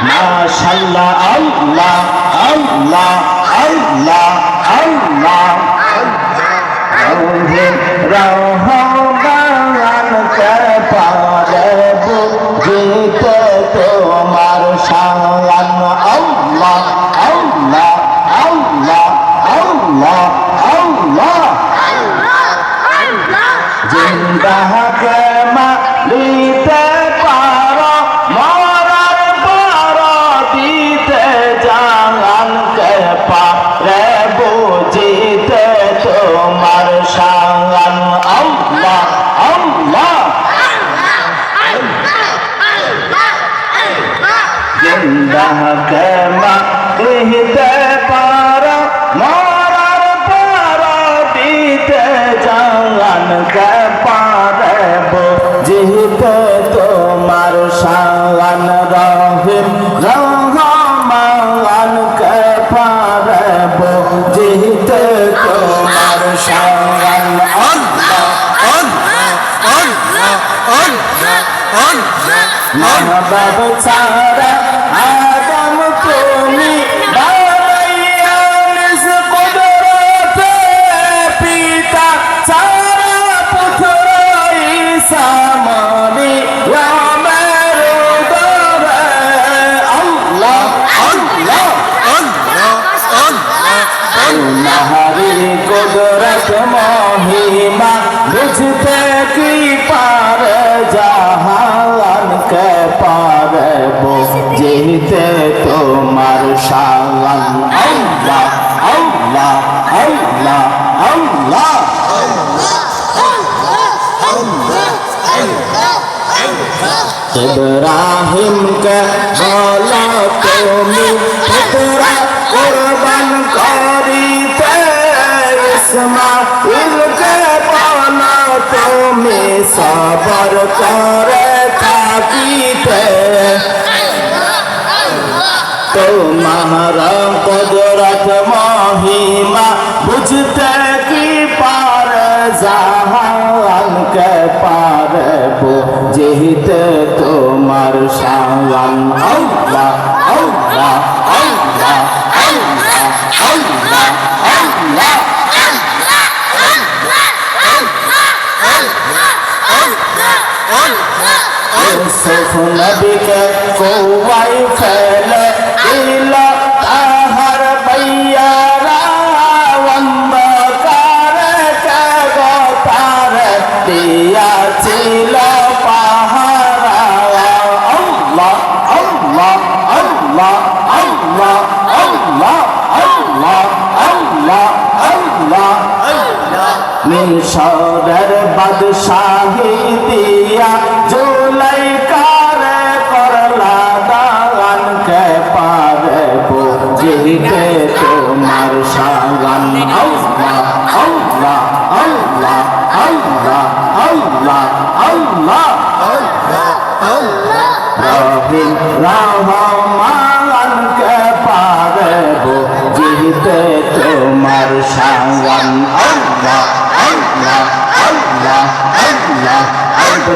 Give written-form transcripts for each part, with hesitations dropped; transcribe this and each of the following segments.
মাশাআল্লাহ আল্লাহ আল্লাহ আল্লাহ আল্লাহ রহমান কে পারে বুঝিতে তোমার শান আল্লাহ আল্লাহ আল্লাহ আল্লাহ আল্লাহ জিন্দা কে মালিতে পারো মরার পর দিতে জান কে পারে বুঝিতে তোমার শান আল্লাহ আল্লাহ জিন্দা কে মালিতে পারো মরার পর দিতে জান কে পারে বুঝিতে তোমার শান রহিম রহমান কে পারে বুঝিতে তোমার শান আল্লাহ মাহবুব ছাড়া আদম তুমি বানাইয়া নিজ কুদরতে পিতা ছাড়া পুত্র ঈসা মারিয়ামের উদরে আল্লাহ আল্লাহ নাহারি কুদরত মহিমা বুঝতে কি পারে জাহান কে পারে বুঝিতে তোমার শান আল্লাহ আল্লাহ আল্লাহ আল্লাহ ইব্রাহিম কে বলো তুমি পুত্রা কুরবান করিতে ইসমাঈল কে বলো তুমি সবর করে থাকিতে তোমার কুদরত মহিমা বুঝতে কি পারে জাহান কে পারে বুঝিতে তোমার শান আল্লাহ আল্লাহ আল্লাহ আল্লাহ আল্লাহ আল্লাহ ইউসুফ নবীকে কুয়ায় ফেলে দিল তাহার ভাইয়ারা অন্ধকারে কে গো তার দিয়াছিল পাহারা আল্লাহ আল্লাহ আল্লাহ আল্লাহ আল্লাহ আল্লাহ আল্লাহ আল্লাহ মিশরের বাদশাহী দিয়া জুলাইকার করলা দান কে পারে বুঝিতে তোমার শান আল্লাহ আল্লাহ আল্লাহ আল্লাহ আল্লাহ আল্লাহ রহিম রহমান কে পারে বুঝিতে তোমার শান আল্লাহ আল্লাহ আল্লাহ আল্লাহ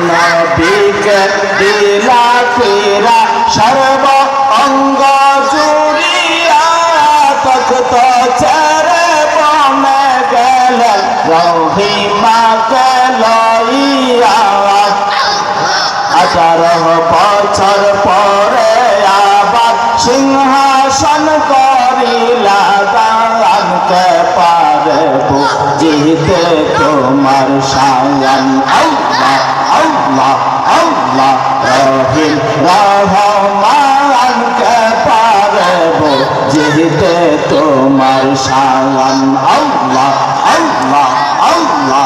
নবীকে দিলা ফিরা সর্ব অঙ্গ জুড়িয়া তখ্ত ছেড়ে বনে গেলেন রহিমাকে লইয়া 18 বছর পরে আবার সিংহাসন করিলা দান কে পারে বুঝিতে তোমার শান আল্লাহ আল্লাহ আল্লাহ রহিম রহমান কে পারে বুঝিতে তোমার শান আল্লাহ আল্লাহ আল্লাহ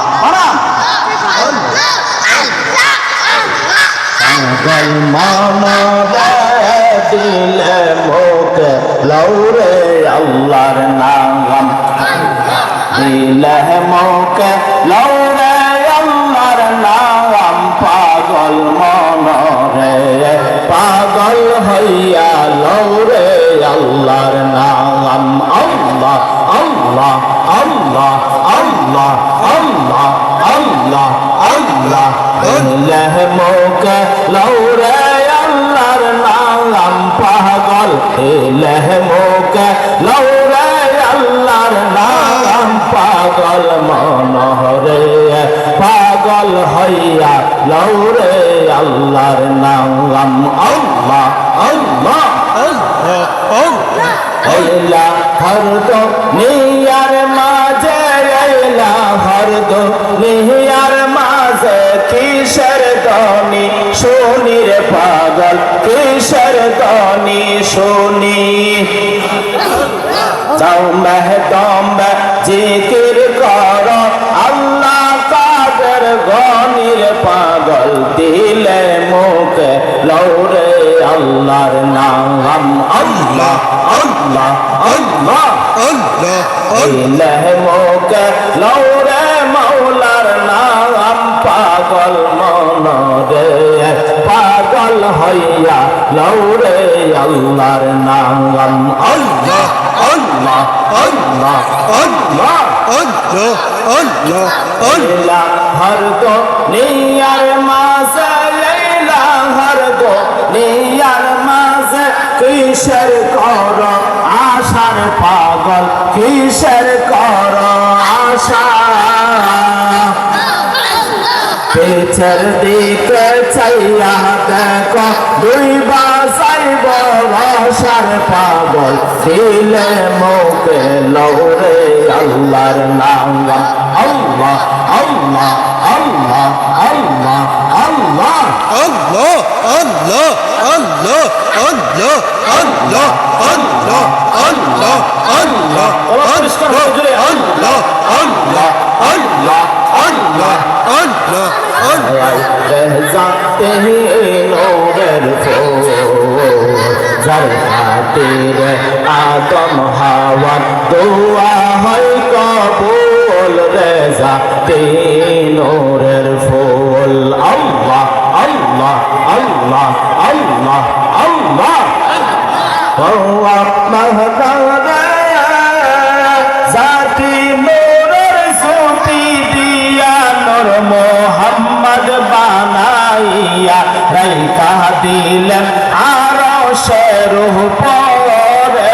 পাগল মানবে দিলে মুখে লৌরে আল্লাহর নাম দিলে মুখে লৌরে আল্লাহর নাম পাগল মনরে পাগল হইয়া লৌরে আল্লাহর নাম আল্লাহ আল্লাহ আল্লাহ আল্লাহ আল্লাহ আল্লাহ আল্লাহ দিলে মুখে মোকে লৌরে আল্লাহর নাম পাগল দিলে মোকে লৌরে আল্লাহর নাম পাগল মনরে পাগল হইয়া লৌরে আল্লাহর নাম আল্লাহ আল্লাহ আল্লাহ হরদ নিয়ার মাঝে আল্লাহ হরদ নিয়ার মাঝে কিসের দনি শুনি রে পাগল কিসের দনি শুনি যাও মেহদমে জিকির কর আল্লাহ কাদের গনির পাগল দিলে মুখে লৌরে আল্লাহর নাম আল্লাহ আল্লাহ আল্লাহ আল্লাহ দিলে মুখে লৌরে মাওলার নাম পাগল মনরে পাগল হইয়া লৌরে আল্লাহর নাম আল্লাহ আল্লাহ আল্লাহ আল্লাহ আল্লাহ আল্লাহ আল্লাহ হর দো নিয়ার মাঝে লীলা হর দো নিয়ার মাঝে কিসের কর আশার পাগল কিসের কর আশা পেছর দিকে চাইয়া দেখো দুই বাসাইব রসার পাগল দিলে মুখে লৌরে আল্লাহর নাম আল্লাহ আল্লাহ আল্লাহ আল্লাহ আল্লাহ আল্লাহ আল্লাহ আল্লাহ আল্লাহ আল্লাহ আল্লাহ আল্লাহ আল্লাহ আল্লাহ আল্লাহ আল্লাহ আল্লাহ আল্লাহ जाते नूरेर फूल जर खातिर आदम हवा दुआ है कबूल रे जाते नूरेर फूल अल्लाह अल्लाह अल्लाह अल्लाह अल्लाह अल्लाह महदाना जाती नूरेर सूती दिया नूर मोहम्मद বানাইয়া রাইখা দিলেন আরশের উপরে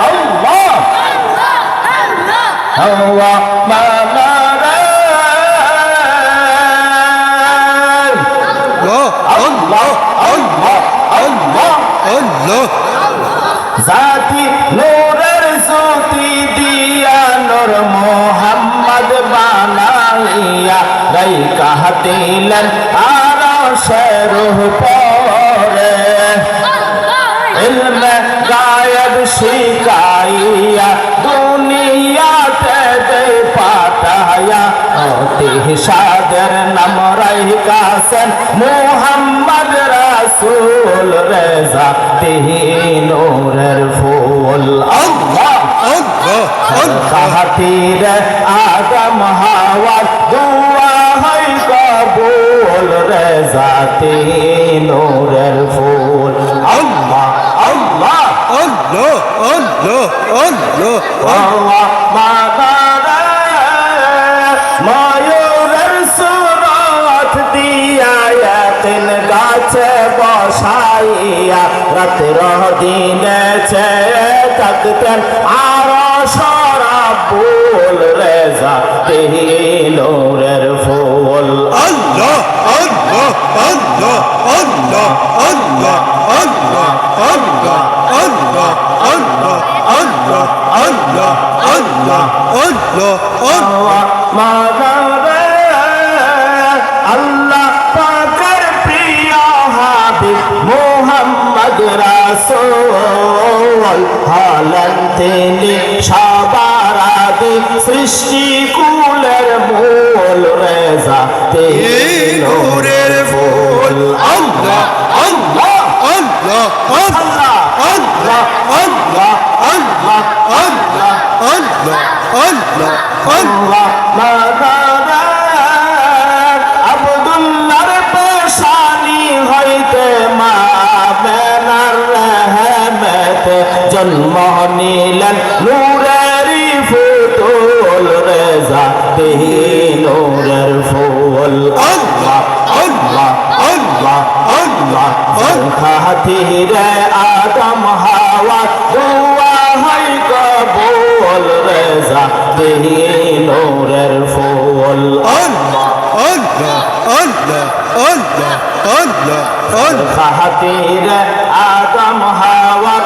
আল্লাহ আল্লাহ মানারে আল্লাহ আল্লাহ আল্লাহ আল্লাহ জাতি নূরের জ্যোতি দিয়া নূর মোহাম্মদ বানাইয়া রাইখা দিলেন আরশের উপরে ইলমে গায়ব শিখাইয়া দুনিয়াতে দে পাঠায়া অতি সাদের নাম রাইখাছেন মুহাম্মদ রাসূল রেজা নূরের ফুল আল্লাহ আল্লাহ খাতিরে আদম হাওয়া দুয়া হয় কবুল রেজাতে নূরের ফুল আল্লাহ আল্লাহ আল্লাহ আল্লাহ আল্লাহ আল্লাহ মাদারে ময়ূরের সুরত দিয়া তিন গাছে বসাইয়া রাত্র দিনে চেয়ে থাকতেন আরশ রাব্বুল রেজাতে নূরের ফুল আল্লাহ আল্লাহ আল্লাহ আল্লাহ আল্লাহ আল্লাহ আল্লাহ আল্লাহ আল্লাহ আল্লাহ আল্লাহ আল্লাহ আল্লাহ আল্লাহ মাদারে আল্লাহ পাকের প্রিয় হাবিব মুহাম্মদ রাসূল হলেন তিনি সবার আদি সৃষ্টি কুলের মূল রেজাতে নূরের ফুল আল্লাহ আল্লাহ আল্লাহ আল্লাহ আল্লাহ আল্লাহ আল্লাহ আল্লাহ আল্লাহ আল্লাহ আল্লাহ মাদারে আব্দুল্লাহর পেশানি হইতে মা মেনার রহমতে জন্ম নিলেন নূরেরই ফুতুল রেজাতে নূরের ফুল আল্লাহ খাতিরে আদম হাওয়া দুয়া হয় কবুল রেজা দিয়ে নূরের ফুল খাতিরে আদম হাওয়া